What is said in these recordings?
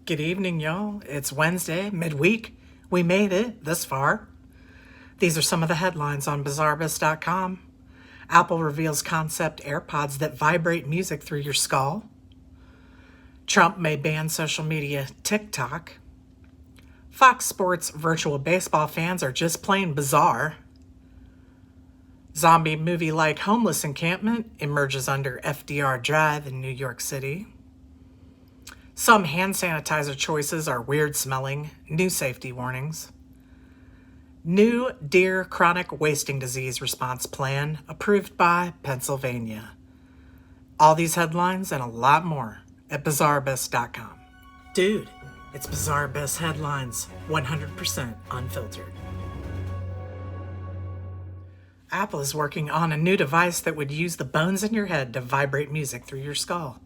Good evening, y'all. It's Wednesday, midweek. We made it this far. These are some of the headlines on BizarreBiz.com. Apple reveals concept AirPods that vibrate music through your skull. Trump may ban social media TikTok. Fox Sports virtual baseball fans are just plain bizarre. Zombie movie-like homeless encampment emerges under FDR Drive in New York City. Some hand sanitizer choices are weird smelling. New safety warnings. New deer chronic wasting disease response plan approved by Pennsylvania. All these headlines and a lot more at BizarreBiz.com. Dude, it's BizarreBiz headlines, 100% unfiltered. Apple is working on a new device that would use the bones in your head to vibrate music through your skull.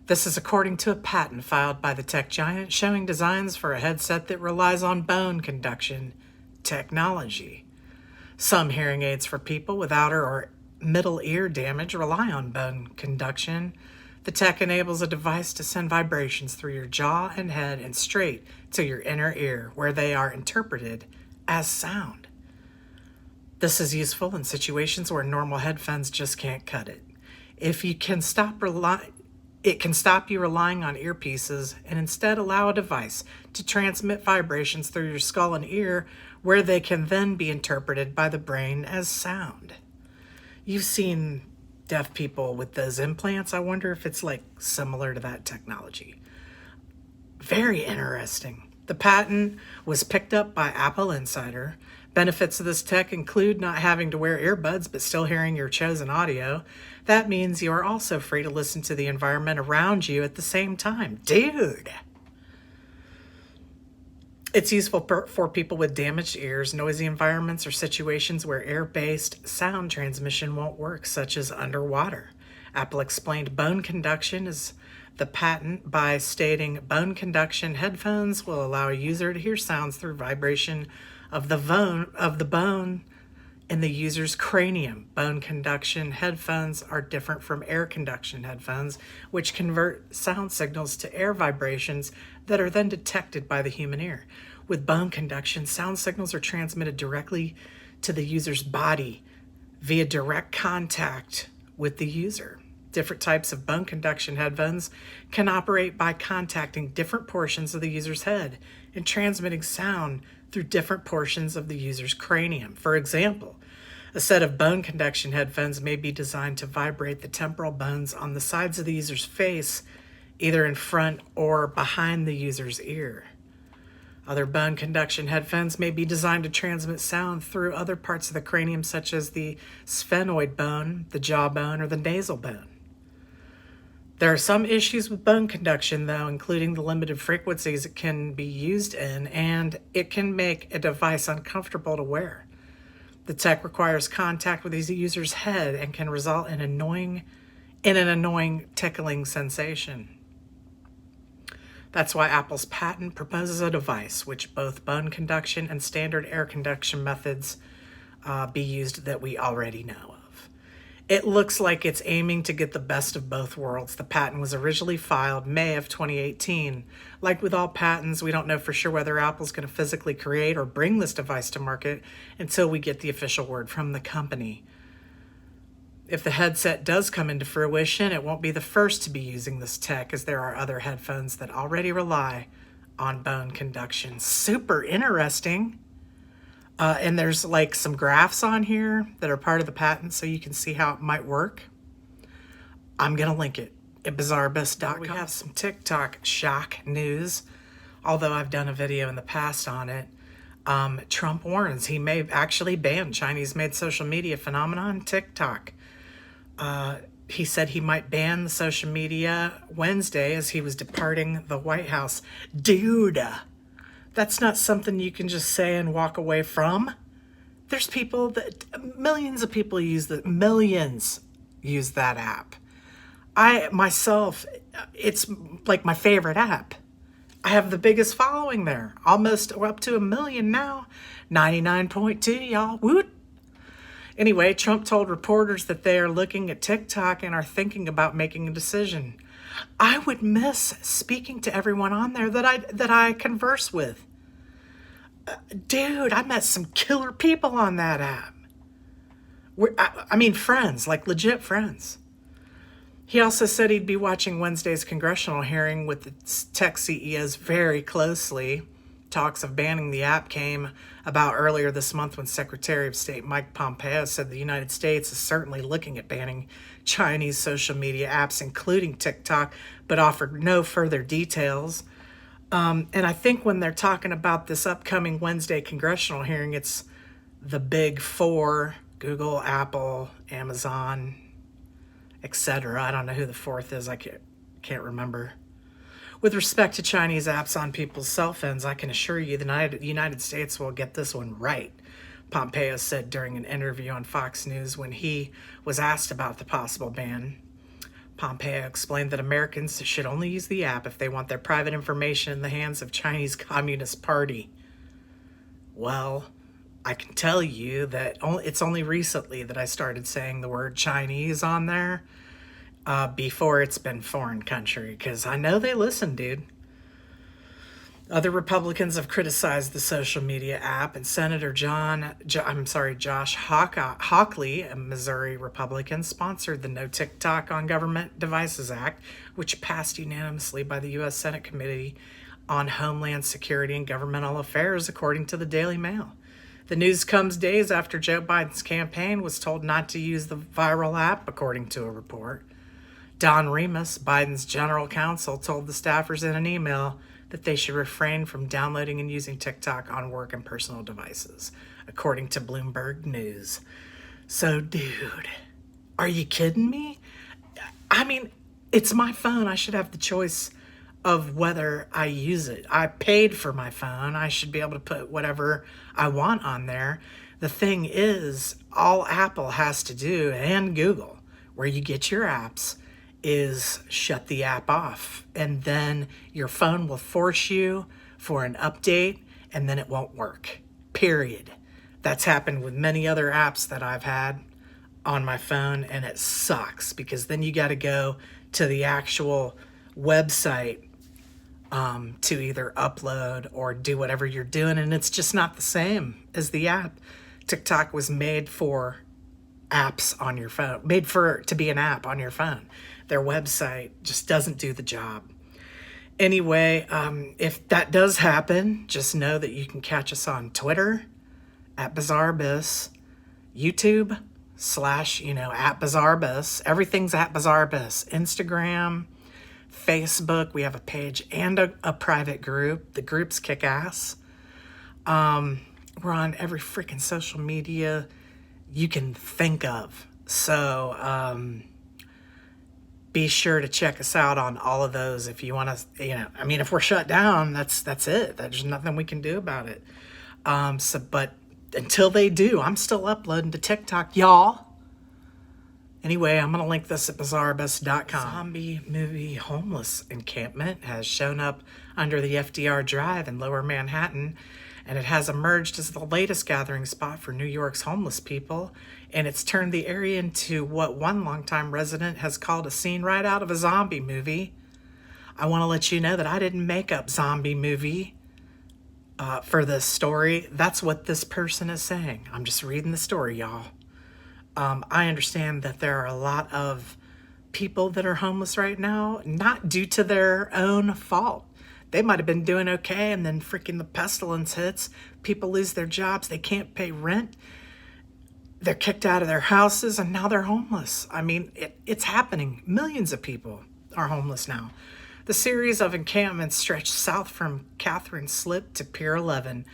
This is according to a patent filed by the tech giant showing designs for a headset that relies on bone conduction technology. Some hearing aids for people with outer or middle ear damage rely on bone conduction. The tech enables a device to send vibrations through your jaw and head and straight to your inner ear, where they are interpreted as sound. This is useful in situations where normal headphones just can't cut it. It can stop you relying on earpieces and instead allow a device to transmit vibrations through your skull and ear, where they can then be interpreted by the brain as sound. You've seen deaf people with those implants. I wonder if it's like similar to that technology. Very interesting. The patent was picked up by Apple Insider. Benefits of this tech include not having to wear earbuds but still hearing your chosen audio. That means you are also free to listen to the environment around you at the same time. Dude! It's useful for people with damaged ears, noisy environments, or situations where air-based sound transmission won't work, such as underwater. Apple explained bone conduction is the patent by stating bone conduction headphones will allow a user to hear sounds through vibration of the bone in the user's cranium. Bone conduction headphones are different from air conduction headphones, which convert sound signals to air vibrations that are then detected by the human ear. With bone conduction, sound signals are transmitted directly to the user's body via direct contact with the user. Different types of bone conduction headphones can operate by contacting different portions of the user's head and transmitting sound through different portions of the user's cranium. For example, a set of bone conduction headphones may be designed to vibrate the temporal bones on the sides of the user's face, either in front or behind the user's ear. Other bone conduction headphones may be designed to transmit sound through other parts of the cranium, such as the sphenoid bone, the jawbone, or the nasal bone. There are some issues with bone conduction, though, including the limited frequencies it can be used in, and it can make a device uncomfortable to wear. The tech requires contact with the user's head and can result in an annoying tickling sensation. That's why Apple's patent proposes a device which both bone conduction and standard air conduction methods be used that we already know of. It looks like it's aiming to get the best of both worlds. The patent was originally filed May of 2018. Like with all patents, we don't know for sure whether Apple's going to physically create or bring this device to market until we get the official word from the company. If the headset does come into fruition, it won't be the first to be using this tech, as there are other headphones that already rely on bone conduction. Super interesting. And there's like some graphs on here that are part of the patent so you can see how it might work. I'm going to link it at BizarreBiz.com. We have some TikTok shock news, although I've done a video in the past on it. Trump warns he may actually ban Chinese-made social media phenomenon TikTok. He said he might ban the social media Wednesday as he was departing the White House. Dude! That's not something you can just say and walk away from. There's millions of people use that app. I myself, it's like my favorite app. I have the biggest following there. Almost up to 1 million now. 99.2, y'all. Woot! Anyway, Trump told reporters that they are looking at TikTok and are thinking about making a decision. I would miss speaking to everyone on there that I converse with. Dude, I met some killer people on that app. I mean, friends, like legit friends. He also said he'd be watching Wednesday's congressional hearing with the tech CEOs very closely. Talks of banning the app came about earlier this month when Secretary of State Mike Pompeo said the United States is certainly looking at banning Chinese social media apps, including TikTok, but offered no further details. And I think when they're talking about this upcoming Wednesday congressional hearing, it's the big four: Google, Apple, Amazon, etc. I don't know who the fourth is. I can't remember. With respect to Chinese apps on people's cell phones, I can assure you the United States will get this one right, Pompeo said during an interview on Fox News when he was asked about the possible ban. Pompeo explained that Americans should only use the app if they want their private information in the hands of Chinese Communist Party. Well, I can tell you that it's only recently that I started saying the word Chinese on there. Before it's been foreign country, because I know they listen, dude. Other Republicans have criticized the social media app, and Senator Josh Hockley, a Missouri Republican, sponsored the No TikTok on Government Devices Act, which passed unanimously by the U.S. Senate Committee on Homeland Security and Governmental Affairs, according to the Daily Mail. The news comes days after Joe Biden's campaign was told not to use the viral app, according to a report. Don Remus, Biden's general counsel, told the staffers in an email that they should refrain from downloading and using TikTok on work and personal devices, according to Bloomberg News. So, dude, are you kidding me? I mean, it's my phone. I should have the choice of whether I use it. I paid for my phone. I should be able to put whatever I want on there. The thing is, all Apple has to do, and Google, where you get your apps, is shut the app off, and then your phone will force you for an update, and then it won't work, period. That's happened with many other apps that I've had on my phone, and it sucks because then you got to go to the actual website to either upload or do whatever you're doing, and it's just not the same as the app. TikTok was made for apps on your phone, made for to be an app on your phone. Their website just doesn't do the job. Anyway, if that does happen, just know that you can catch us on Twitter at BizarreBiz, YouTube / at BizarreBiz. Everything's at BizarreBiz. Instagram, Facebook. We have a page and a private group. The group's kick ass. We're on every freaking social media you can think of. So, be sure to check us out on all of those if you want to, if we're shut down, that's it. There's nothing we can do about it. But until they do, I'm still uploading to TikTok, y'all. Anyway, I'm going to link this at bizarrebest.com. Zombie movie homeless encampment has shown up under the FDR Drive in Lower Manhattan, and it has emerged as the latest gathering spot for New York's homeless people, and it's turned the area into what one longtime resident has called a scene right out of a zombie movie. I want to let you know that I didn't make up zombie movie for this story. That's what this person is saying. I'm just reading the story, y'all. I understand that there are a lot of people that are homeless right now, not due to their own fault. They might have been doing okay, and then freaking the pestilence hits. People lose their jobs. They can't pay rent. They're kicked out of their houses, and now they're homeless. I mean, it's happening. Millions of people are homeless now. The series of encampments stretch south from Catherine Slip to Pier 11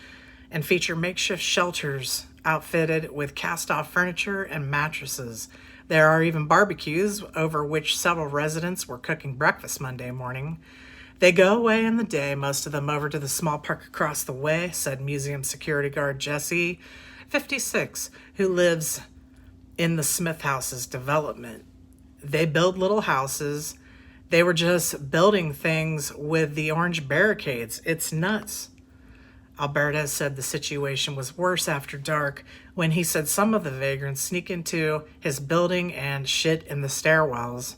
and feature makeshift shelters outfitted with cast-off furniture and mattresses. There are even barbecues over which several residents were cooking breakfast Monday morning. They go away in the day, most of them over to the small park across the way, said museum security guard Jesse, 56, who lives in the Smith Houses development. They build little houses. They were just building things with the orange barricades. It's nuts. Alberta said the situation was worse after dark when he said some of the vagrants sneak into his building and shit in the stairwells.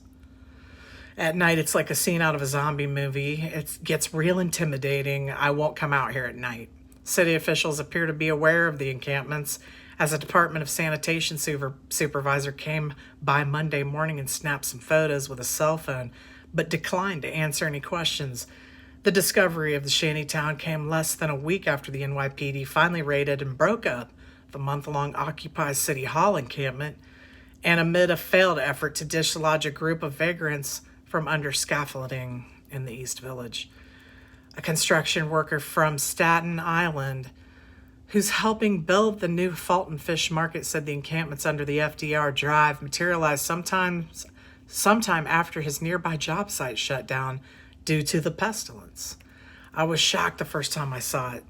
At night, it's like a scene out of a zombie movie. It gets real intimidating. I won't come out here at night. City officials appear to be aware of the encampments, as a Department of Sanitation supervisor came by Monday morning and snapped some photos with a cell phone, but declined to answer any questions. The discovery of the shantytown came less than a week after the NYPD finally raided and broke up the month-long Occupy City Hall encampment, and amid a failed effort to dislodge a group of vagrants from under scaffolding in the East Village. A construction worker from Staten Island who's helping build the new Fulton Fish Market said the encampments under the FDR Drive materialized sometime after his nearby job site shut down due to the pestilence. I was shocked the first time I saw it.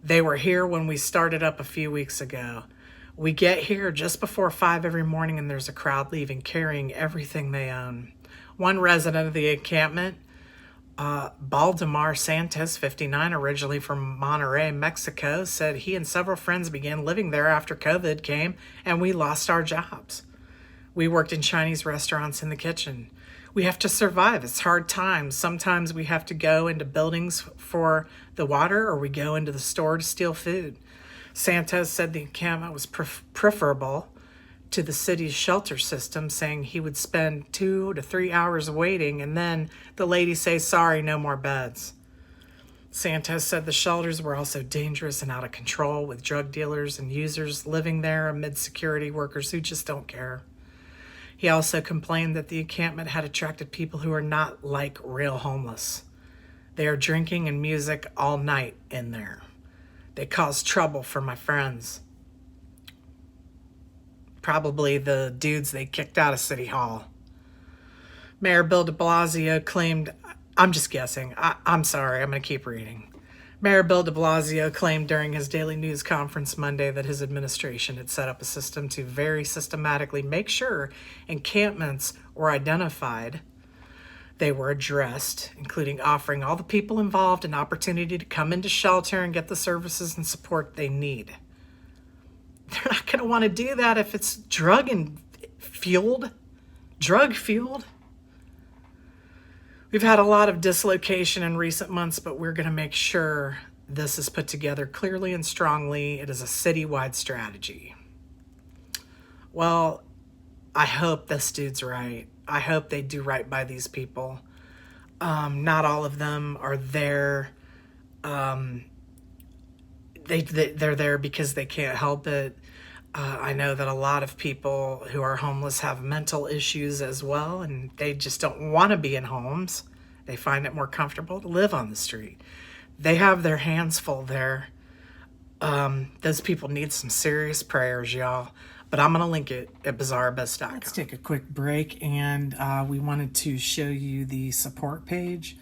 They were here when we started up a few weeks ago. We get here just before 5 every morning and there's a crowd leaving carrying everything they own. One resident of the encampment, Baldemar Santos, 59, originally from Monterrey, Mexico, said he and several friends began living there after COVID came and we lost our jobs. We worked in Chinese restaurants in the kitchen. We have to survive. It's hard times. Sometimes we have to go into buildings for the water or we go into the store to steal food. Santos said the encampment was preferable to the city's shelter system, saying he would spend 2 to 3 hours waiting and then the lady say, sorry, no more beds. Santos said the shelters were also dangerous and out of control, with drug dealers and users living there amid security workers who just don't care. He also complained that the encampment had attracted people who are not like real homeless. They are drinking and music all night in there. They cause trouble for my friends. Probably the dudes they kicked out of City Hall. Mayor Bill de Blasio claimed, I'm just guessing, I'm sorry, I'm going to keep reading. Mayor Bill de Blasio claimed during his daily news conference Monday that his administration had set up a system to very systematically make sure encampments were identified. They were addressed, including offering all the people involved an opportunity to come into shelter and get the services and support they need. They're not going to want to do that if it's drug fueled. We've had a lot of dislocation in recent months, but we're going to make sure this is put together clearly and strongly. It is a citywide strategy. Well, I hope this dude's right. I hope they do right by these people. Not all of them are there. They're there because they can't help it. I know that a lot of people who are homeless have mental issues as well, and they just don't want to be in homes. They find it more comfortable to live on the street. They have their hands full there. Those people need some serious prayers, y'all. But I'm going to link it at bizarrebus.com. Let's take a quick break, and we wanted to show you the support page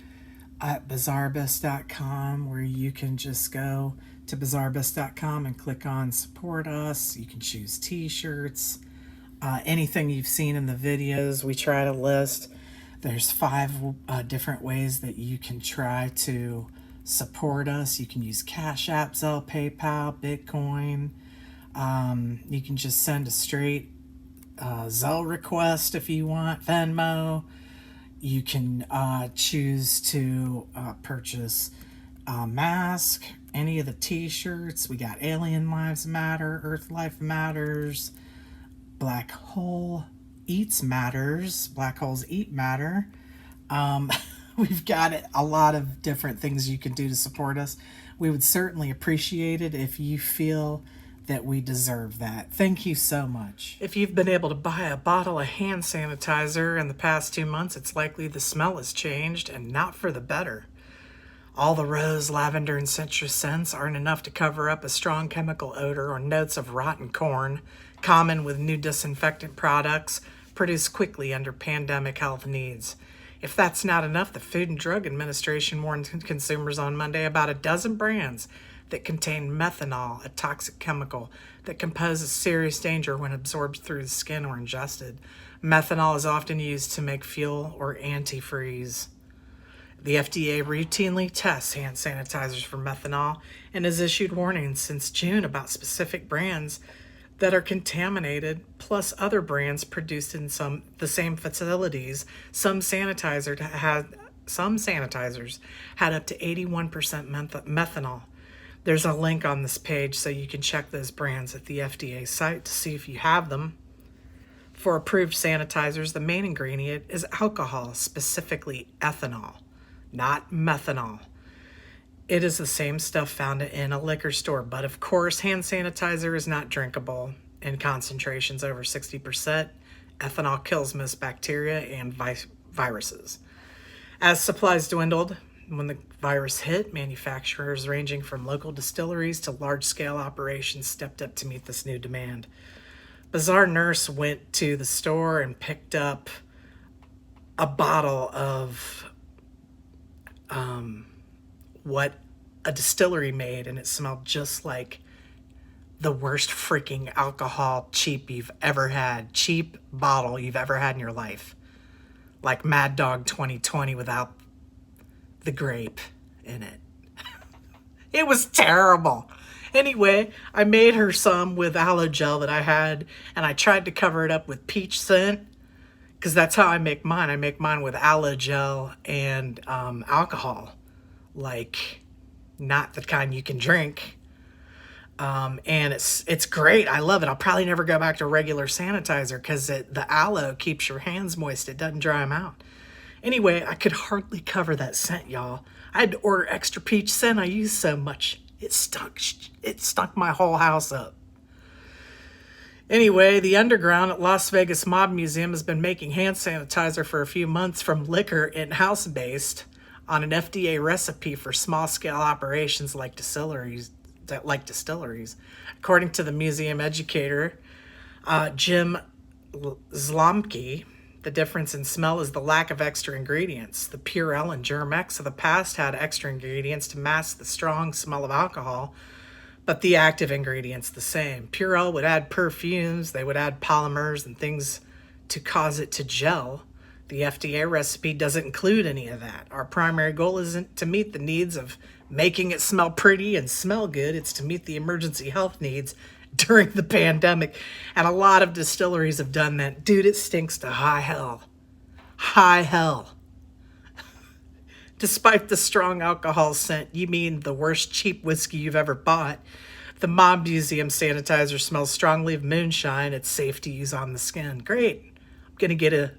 at bizarrebus.com, where you can just go to bizarrebus.com and click on support us. You can choose t-shirts, anything you've seen in the videos we try to list. There's 5 different ways that you can try to support us. You can use Cash App, Zelle, PayPal, Bitcoin. You can just send a straight Zelle request if you want, Venmo. You can choose to purchase a mask, any of the t-shirts. We got Alien Lives Matter, Earth Life Matters, Black Hole Eats Matters, Black Holes Eat Matter. We've got a lot of different things you can do to support us. We would certainly appreciate it if you feel that we deserve that. Thank you so much. If you've been able to buy a bottle of hand sanitizer in the past 2 months, it's likely the smell has changed, and not for the better. All the rose, lavender, and citrus scents aren't enough to cover up a strong chemical odor or notes of rotten corn, common with new disinfectant products produced quickly under pandemic health needs. If that's not enough, the Food and Drug Administration warned consumers on Monday about a dozen brands that contain methanol, a toxic chemical that can pose a serious danger when absorbed through the skin or ingested. Methanol is often used to make fuel or antifreeze. The FDA routinely tests hand sanitizers for methanol and has issued warnings since June about specific brands that are contaminated, plus other brands produced in the same facilities. Some sanitizers had up to 81% methanol. There's a link on this page so you can check those brands at the FDA site to see if you have them. For approved sanitizers, the main ingredient is alcohol, specifically ethanol, not methanol. It is the same stuff found in a liquor store, but of course, hand sanitizer is not drinkable in concentrations over 60%. Ethanol kills most bacteria and viruses. As supplies dwindled, when the virus hit, manufacturers ranging from local distilleries to large-scale operations stepped up to meet this new demand. Bizarre Nurse went to the store and picked up a bottle of what a distillery made, and it smelled just like the worst freaking alcohol cheap bottle you've ever had in your life. Like Mad Dog 2020 without the grape in it. It was terrible. Anyway, I made her some with aloe gel that I had, and I tried to cover it up with peach scent, because that's how I make mine. I make mine with aloe gel and alcohol, like not the kind you can drink. And it's great. I love it. I'll probably never go back to regular sanitizer because the aloe keeps your hands moist. It doesn't dry them out. Anyway, I could hardly cover that scent, y'all. I had to order extra peach scent. I used so much. It stunk my whole house up. Anyway, the underground at Las Vegas Mob Museum has been making hand sanitizer for a few months from liquor in-house based on an FDA recipe for small-scale operations like distilleries. According to the museum educator, Jim Zlomke, the difference in smell is the lack of extra ingredients. The Purell and Germ-X of the past had extra ingredients to mask the strong smell of alcohol, but the active ingredients the same. Purell would add perfumes, they would add polymers and things to cause it to gel. The FDA recipe doesn't include any of that. Our primary goal isn't to meet the needs of making it smell pretty and smell good. It's to meet the emergency health needs during the pandemic. And a lot of distilleries have done that. Dude, it stinks to high hell. High hell. Despite the strong alcohol scent, you mean the worst cheap whiskey you've ever bought. The Mob Museum sanitizer smells strongly of moonshine. It's safe to use on the skin. Great. I'm going to get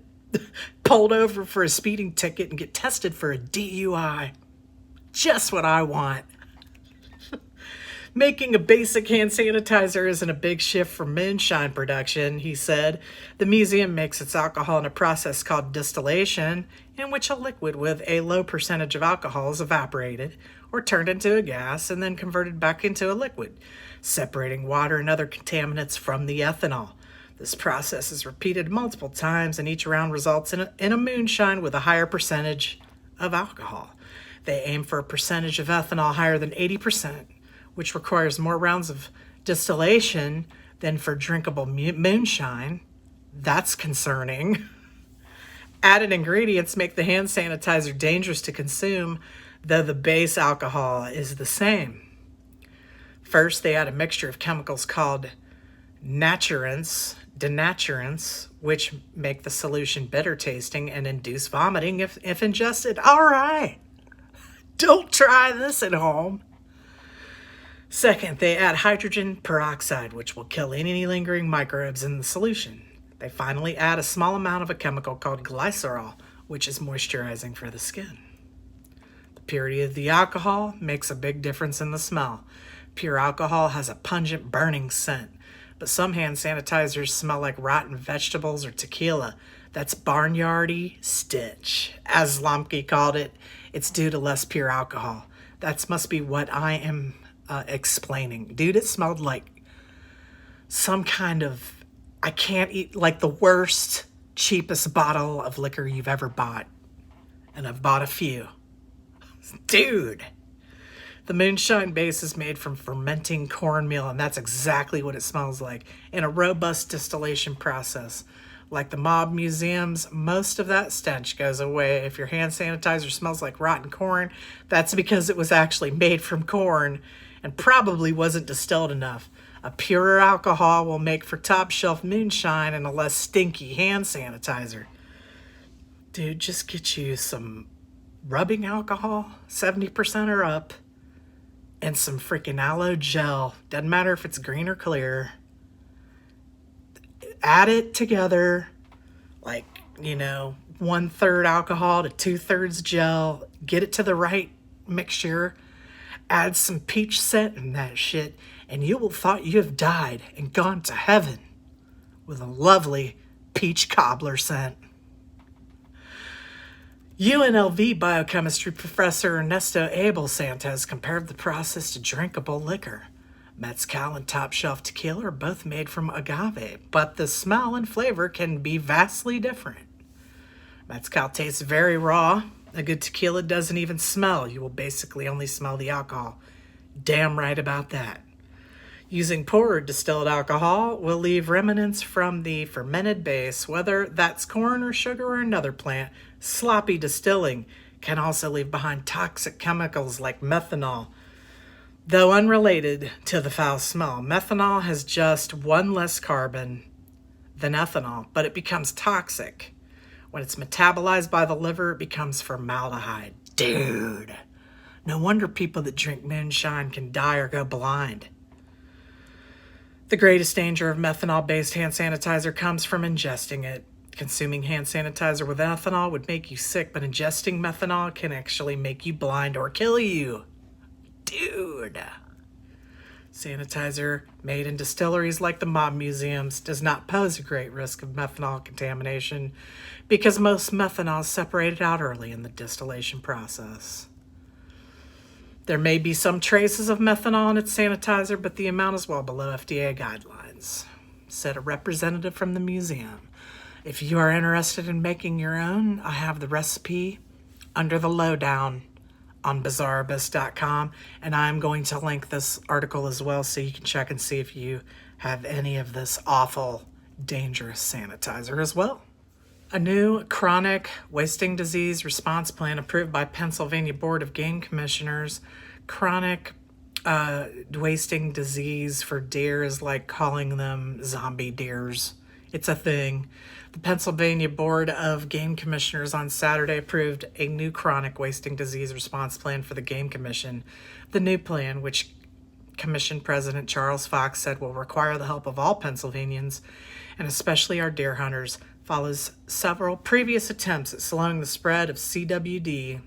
pulled over for a speeding ticket and get tested for a DUI. Just what I want. Making a basic hand sanitizer isn't a big shift from moonshine production, he said. The museum makes its alcohol in a process called distillation, in which a liquid with a low percentage of alcohol is evaporated or turned into a gas and then converted back into a liquid, separating water and other contaminants from the ethanol. This process is repeated multiple times, and each round results in a moonshine with a higher percentage of alcohol. They aim for a percentage of ethanol higher than 80%, which requires more rounds of distillation than for drinkable moonshine. That's concerning. Added ingredients make the hand sanitizer dangerous to consume, though the base alcohol is the same. First, they add a mixture of chemicals called denaturants, which make the solution bitter tasting and induce vomiting if ingested. All right, don't try this at home. Second, they add hydrogen peroxide, which will kill any lingering microbes in the solution. They finally add a small amount of a chemical called glycerol, which is moisturizing for the skin. The purity of the alcohol makes a big difference in the smell. Pure alcohol has a pungent, burning scent, but some hand sanitizers smell like rotten vegetables or tequila. That's barnyardy stench. As Zlomke called it, it's due to less pure alcohol. That must be what I am explaining. Dude, it smelled like some kind of, I can't eat, like the worst, cheapest bottle of liquor you've ever bought. And I've bought a few. Dude. The moonshine base is made from fermenting cornmeal, and that's exactly what it smells like in a robust distillation process. Like the Mob Museums, most of that stench goes away. If your hand sanitizer smells like rotten corn, that's because it was actually made from corn and probably wasn't distilled enough. A purer alcohol will make for top shelf moonshine and a less stinky hand sanitizer. Dude, just get you some rubbing alcohol, 70% or up, and some freaking aloe gel. Doesn't matter if it's green or clear. Add it together, like, 1/3 alcohol to 2/3 gel. Get it to the right mixture. Add some peach scent in that shit, and you will thought you have died and gone to heaven with a lovely peach cobbler scent. UNLV biochemistry professor Ernesto Abel Santos compared the process to drinkable liquor. Mezcal and top shelf tequila are both made from agave, but the smell and flavor can be vastly different. Mezcal tastes very raw. A good tequila doesn't even smell. You will basically only smell the alcohol. Damn right about that. Using poorer distilled alcohol will leave remnants from the fermented base, whether that's corn or sugar or another plant. Sloppy distilling can also leave behind toxic chemicals like methanol. Though unrelated to the foul smell, methanol has just one less carbon than ethanol, but it becomes toxic. When it's metabolized by the liver, it becomes formaldehyde. Dude, no wonder people that drink moonshine can die or go blind. The greatest danger of methanol-based hand sanitizer comes from ingesting it. Consuming hand sanitizer with ethanol would make you sick, but ingesting methanol can actually make you blind or kill you. Dude. Sanitizer made in distilleries like the mob museums does not pose a great risk of methanol contamination because most methanol is separated out early in the distillation process. There may be some traces of methanol in its sanitizer, but the amount is well below FDA guidelines, said a representative from the museum. If you are interested in making your own, I have the recipe under the lowdown on bizarrebus.com, and I'm going to link this article as well so you can check and see if you have any of this awful, dangerous sanitizer as well. A new chronic wasting disease response plan approved by Pennsylvania Board of Game Commissioners. Chronic wasting disease for deer is like calling them zombie deers. It's a thing. The Pennsylvania Board of Game Commissioners on Saturday approved a new chronic wasting disease response plan for the Game Commission. The new plan, which Commission President Charles Fox said will require the help of all Pennsylvanians, and especially our deer hunters, follows several previous attempts at slowing the spread of CWD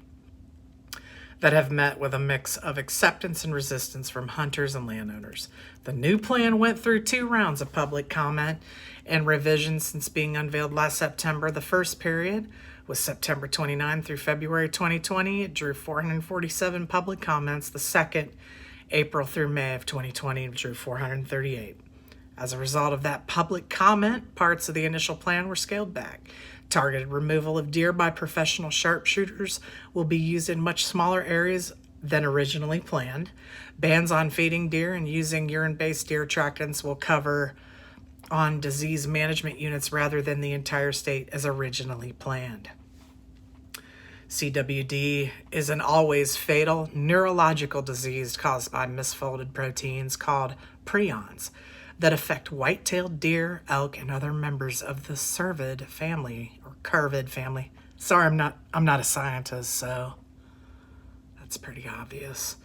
that have met with a mix of acceptance and resistance from hunters and landowners. The new plan went through 2 rounds of public comment and revisions since being unveiled last September. The first period was September 29 through February 2020. It drew 447 public comments. The second, April through May of 2020, drew 438. As a result of that public comment, parts of the initial plan were scaled back. Targeted removal of deer by professional sharpshooters will be used in much smaller areas than originally planned. Bans on feeding deer and using urine-based deer attractants will cover on disease management units rather than the entire state as originally planned. CWD is an always fatal neurological disease caused by misfolded proteins called prions that affect white-tailed deer, elk, and other members of the cervid family or curvid family. Sorry, I'm not a scientist, so that's pretty obvious.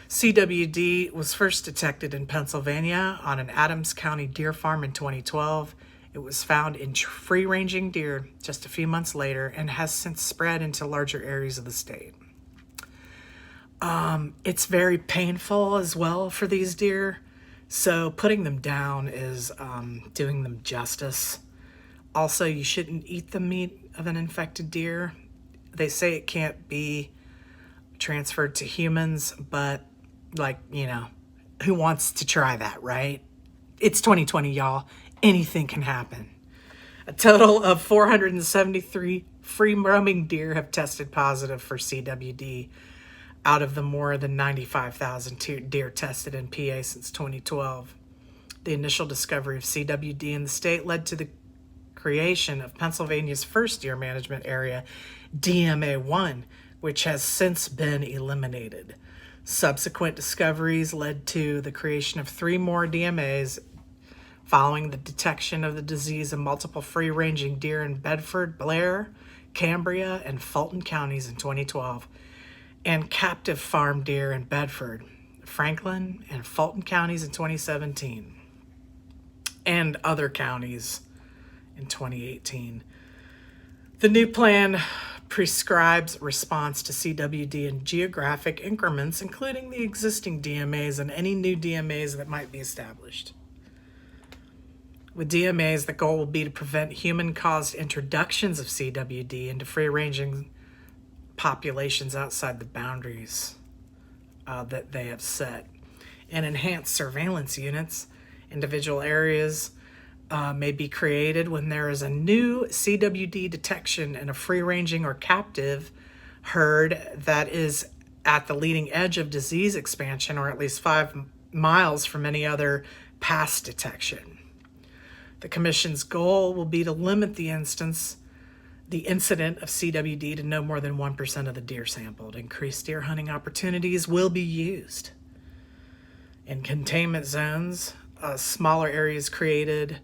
CWD was first detected in Pennsylvania on an Adams County deer farm in 2012. It was found in free-ranging deer just a few months later and has since spread into larger areas of the state. It's very painful as well for these deer, so putting them down is doing them justice. Also, you shouldn't eat the meat of an infected deer. They say it can't be transferred to humans, but who wants to try that, right? It's 2020, y'all. Anything can happen. A total of 473 free-roaming deer have tested positive for CWD out of the more than 95,000 deer tested in PA since 2012. The initial discovery of CWD in the state led to the creation of Pennsylvania's first deer management area, DMA1, which has since been eliminated. Subsequent discoveries led to the creation of 3 more DMAs following the detection of the disease in multiple free-ranging deer in Bedford, Blair, Cambria, and Fulton counties in 2012, and captive farm deer in Bedford, Franklin, and Fulton counties in 2017, and other counties in 2018. The new plan prescribes response to CWD in geographic increments, including the existing DMAs and any new DMAs that might be established. With DMAs, the goal will be to prevent human-caused introductions of CWD into free-ranging populations outside the boundaries that they have set, and enhanced surveillance units. Individual areas may be created when there is a new CWD detection in a free-ranging or captive herd that is at the leading edge of disease expansion or at least 5 miles from any other past detection. The Commission's goal will be to limit the incident of CWD to no more than 1% of the deer sampled. Increased deer hunting opportunities will be used. In containment zones, smaller areas created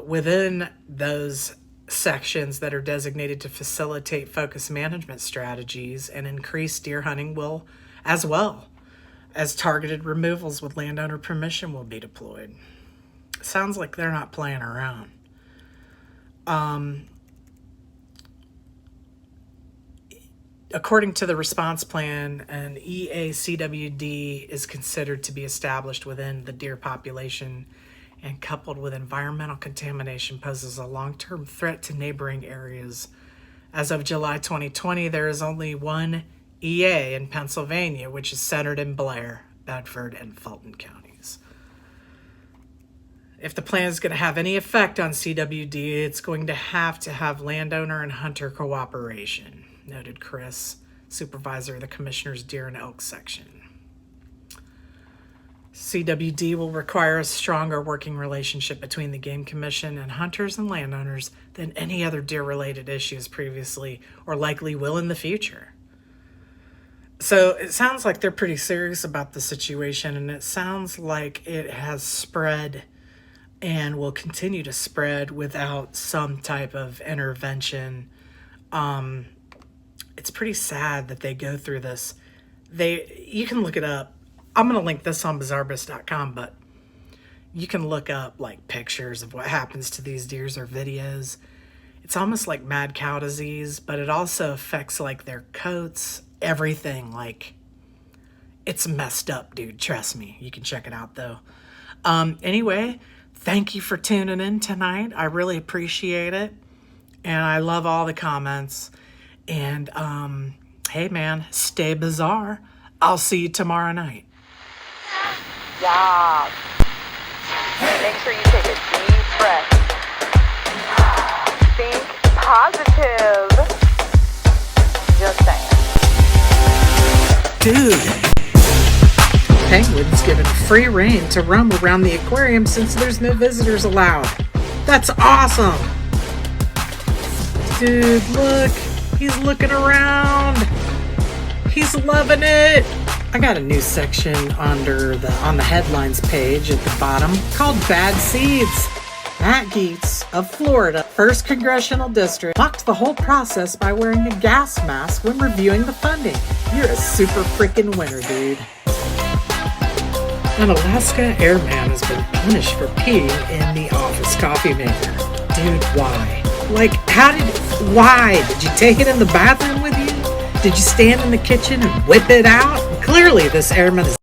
within those sections that are designated to facilitate focus management strategies and increased deer hunting will, as well as targeted removals with landowner permission, will be deployed. Sounds like they're not playing around. According to the response plan, an EACWD is considered to be established within the deer population, and coupled with environmental contamination poses a long-term threat to neighboring areas. As of July 2020, there is only one EA in Pennsylvania, which is centered in Blair, Bedford, and Fulton counties. If the plan is going to have any effect on CWD, it's going to have landowner and hunter cooperation, noted Chris, supervisor of the Commissioner's Deer and Elk section. CWD will require a stronger working relationship between the Game Commission and hunters and landowners than any other deer-related issues previously or likely will in the future. So it sounds like they're pretty serious about the situation, and it sounds like it has spread and will continue to spread without some type of intervention. It's pretty sad that they go through this. You can look it up. I'm going to link this on bizarrebus.com, but you can look up like pictures of what happens to these deers or videos. It's almost like mad cow disease, but it also affects like their coats, everything. Like, it's messed up, dude. Trust me. You can check it out though. Anyway, thank you for tuning in tonight. I really appreciate it. And I love all the comments. And hey man, stay bizarre. I'll see you tomorrow night. Yeah. Make sure you take a deep breath. Think positive. Just saying. Dude. Penguins given free rein to roam around the aquarium since there's no visitors allowed. That's awesome. Dude, look. He's looking around. He's loving it. I got a new section on the headlines page at the bottom called Bad Seeds. Matt Gaetz of Florida, 1st Congressional District, mocked the whole process by wearing a gas mask when reviewing the funding. You're a super freaking winner, dude. An Alaska airman has been punished for peeing in the office coffee maker. Dude, why? Like, why? Did you take it in the bathroom with you? Did you stand in the kitchen and whip it out? Clearly, this airman is